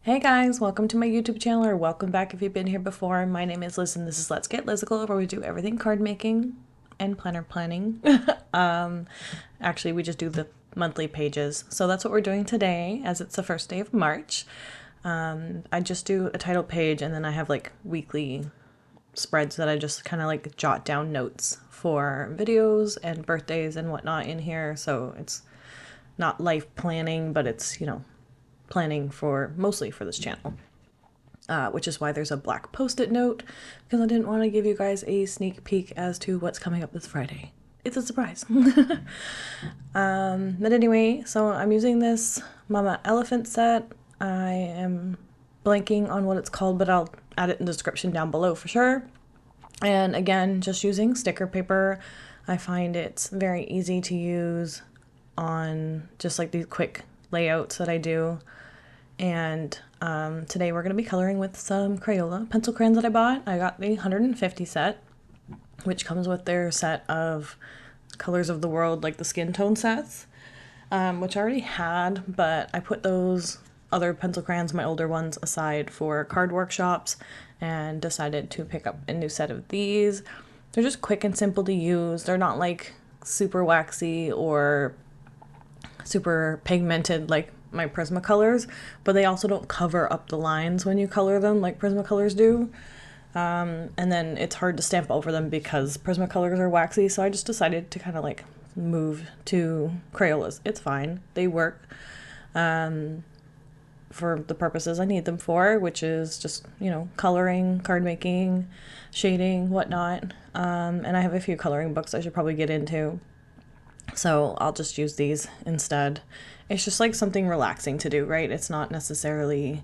Hey guys, welcome to my YouTube channel, or welcome back if you've been here before. My name is Liz and this is Let's Get Lizical, where we do everything card making and planner planning. Actually, we just do the monthly pages. So that's what we're doing today, as it's the first day of March. I just do a title page, and then I have like weekly spreads that I just kind of like jot down notes for videos and birthdays and whatnot in here. So it's not life planning, but it's, planning for mostly for this channel. Which is why there's a black post-it note, because I didn't want to give you guys a sneak peek as to what's coming up this Friday. It's a surprise. But anyway, so I'm using this Mama Elephant set. I am blanking on what it's called, but I'll add it in the description down below for sure. And again, just using sticker paper. I find it's very easy to use on just like these quick layouts that I do. And today we're going to be coloring with some Crayola pencil crayons that I bought. I got the 150 set, which comes with their set of Colors of the World, like the skin tone sets, which I already had, but I put those other pencil crayons, my older ones, aside for card workshops and decided to pick up a new set of these. They're just quick and simple to use. They're not like super waxy or super pigmented like my Prismacolors, but they also don't cover up the lines when you color them like Prismacolors do. And then it's hard to stamp over them because Prismacolors are waxy, so I just decided to kind of like move to Crayolas. It's fine. They work for the purposes I need them for, which is just, coloring, card making, shading, whatnot. And I have a few coloring books I should probably get into. So I'll just use these instead. It's just like something relaxing to do, right? It's not necessarily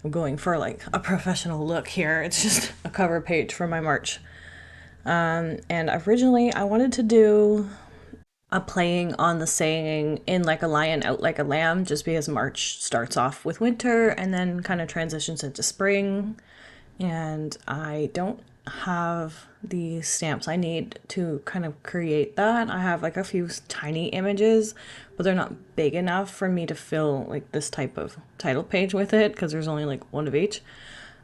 going for like a professional look here. It's just a cover page for my March. And originally I wanted to do a playing on the saying "in like a lion, out like a lamb," just because March starts off with winter and then kind of transitions into spring. And I don't have the stamps I need to kind of create that. I have like a few tiny images, but they're not big enough for me to fill like this type of title page with it, because there's only like one of each.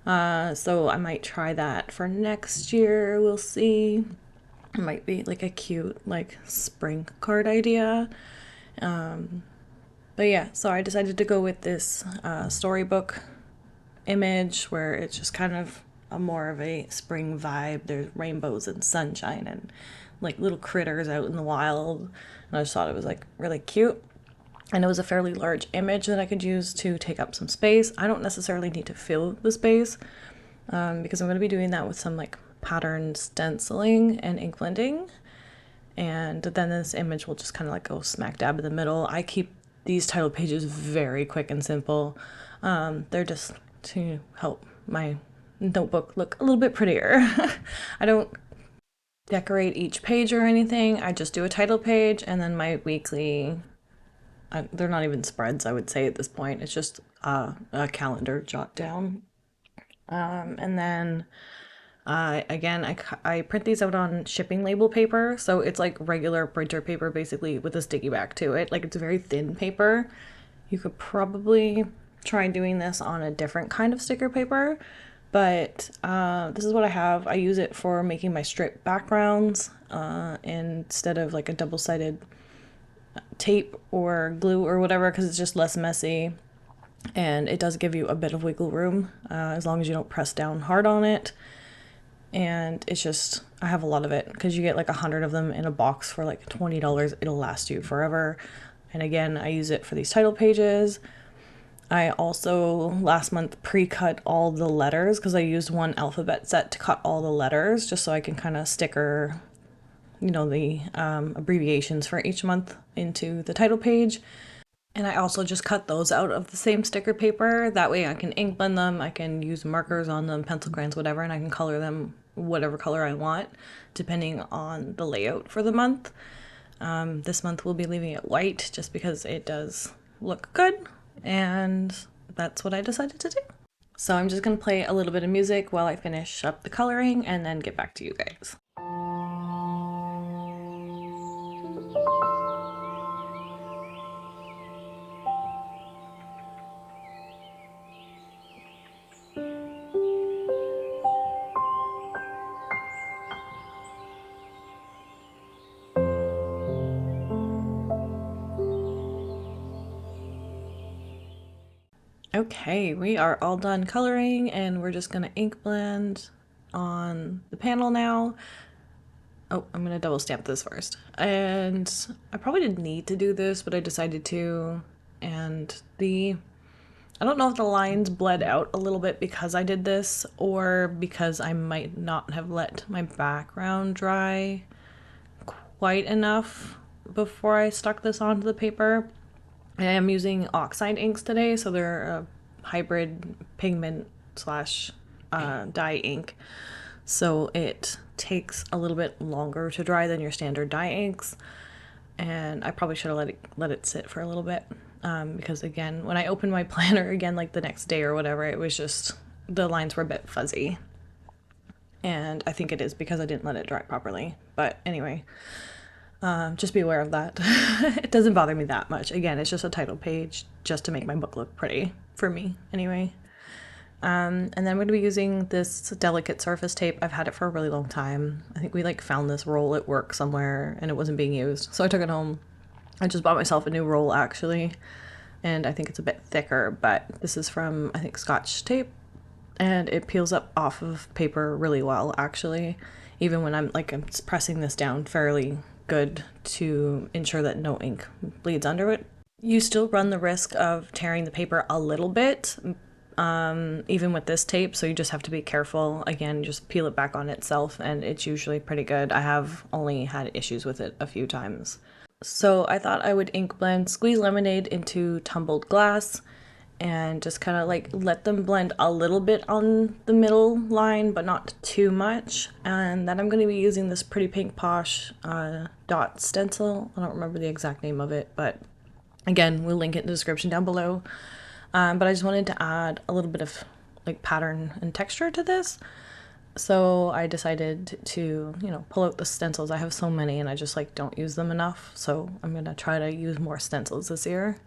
So I might try that for next year. We'll see. It might be like a cute like spring card idea. But yeah, so I decided to go with this storybook image where it's just kind of a more of a spring vibe. There's rainbows and sunshine and like little critters out in the wild. And I just thought it was like really cute. And it was a fairly large image that I could use to take up some space. I don't necessarily need to fill the space because I'm going to be doing that with some like pattern stenciling and ink blending. And then this image will just kind of like go smack dab in the middle. I keep these title pages very quick and simple. They're just to help my notebook look a little bit prettier. I don't decorate each page or anything. I just do a title page and then my weekly, they're not even spreads, I would say at this point. It's just a calendar jot down. And then again, I print these out on shipping label paper, so it's like regular printer paper basically with a sticky back to it. Like, it's very thin paper. You could probably try doing this on a different kind of sticker paper, but this is what I have. I use it for making my strip backgrounds instead of like a double-sided tape or glue or whatever, because it's just less messy. And it does give you a bit of wiggle room as long as you don't press down hard on it. And it's just, I have a lot of it because you get like 100 of them in a box for like $20. It'll last you forever. And again, I use it for these title pages. I also last month pre-cut all the letters because I used one alphabet set to cut all the letters just so I can kind of sticker, the abbreviations for each month into the title page. And I also just cut those out of the same sticker paper. That way I can ink blend them, I can use markers on them, pencil crayons, whatever, and I can color them whatever color I want, depending on the layout for the month. This month we'll be leaving it white just because it does look good, and that's what I decided to do. So I'm just gonna play a little bit of music while I finish up the coloring and then get back to you guys. Okay, we are all done coloring and we're just gonna ink blend on the panel now. Oh, I'm gonna double stamp this first. And I probably didn't need to do this, but I decided to. And I don't know if the lines bled out a little bit because I did this or because I might not have let my background dry quite enough before I stuck this onto the paper. I am using oxide inks today, so they're a hybrid pigment slash dye ink. So it takes a little bit longer to dry than your standard dye inks. And I probably should have let it sit for a little bit. Because again, when I opened my planner again, like the next day or whatever, it was just, the lines were a bit fuzzy. And I think it is because I didn't let it dry properly. But anyway, just be aware of that. It doesn't bother me that much. Again, it's just a title page just to make my book look pretty, for me anyway. And then I'm going to be using this delicate surface tape. I've had it for a really long time. I think we like found this roll at work somewhere and it wasn't being used. So I took it home. I just bought myself a new roll actually. And I think it's a bit thicker, but this is from, I think, Scotch tape. And it peels up off of paper really well actually. Even when I'm pressing this down fairly good to ensure that no ink bleeds under it. You still run the risk of tearing the paper a little bit, even with this tape, so you just have to be careful. Again, just peel it back on itself and it's usually pretty good. I have only had issues with it a few times. So I thought I would ink blend Squeeze Lemonade into Tumbled Glass and just kind of like let them blend a little bit on the middle line, but not too much. And then I'm going to be using this Pretty Pink Posh dot stencil. I don't remember the exact name of it, but again, we'll link it in the description down below. But I just wanted to add a little bit of like pattern and texture to this. So I decided to, pull out the stencils. I have so many and I just like don't use them enough. So I'm going to try to use more stencils this year.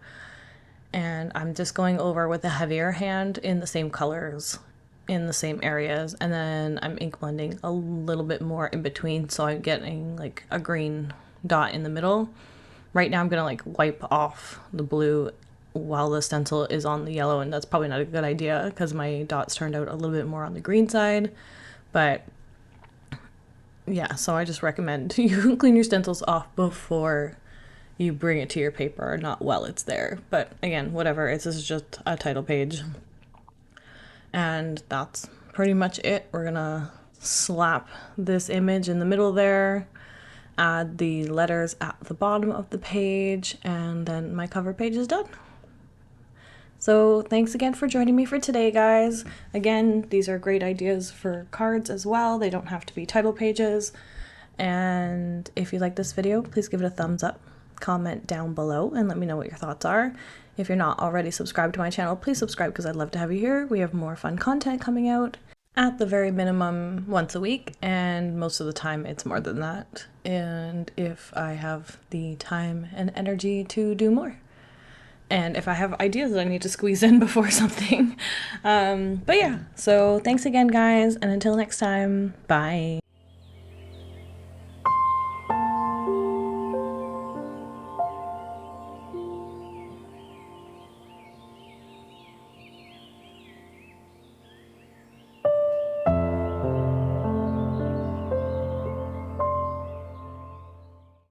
And I'm just going over with a heavier hand in the same colors, in the same areas, and then I'm ink blending a little bit more in between, so I'm getting like a green dot in the middle. Right now I'm gonna like wipe off the blue while the stencil is on the yellow, and that's probably not a good idea because my dots turned out a little bit more on the green side. But yeah, so I just recommend you clean your stencils off before you bring it to your paper, not while it's there. But again, whatever, this is just a title page. And that's pretty much it. We're gonna slap this image in the middle there, add the letters at the bottom of the page, and then my cover page is done. So thanks again for joining me for today, guys. Again, these are great ideas for cards as well. They don't have to be title pages. And if you like this video, please give it a thumbs up. Comment down below and let me know what your thoughts are. If you're not already subscribed to my channel, please subscribe because I'd love to have you here. We have more fun content coming out at the very minimum once a week, and most of the time it's more than that. And if I have the time and energy to do more. And if I have ideas that I need to squeeze in before something. But yeah, so thanks again, guys, and until next time, bye.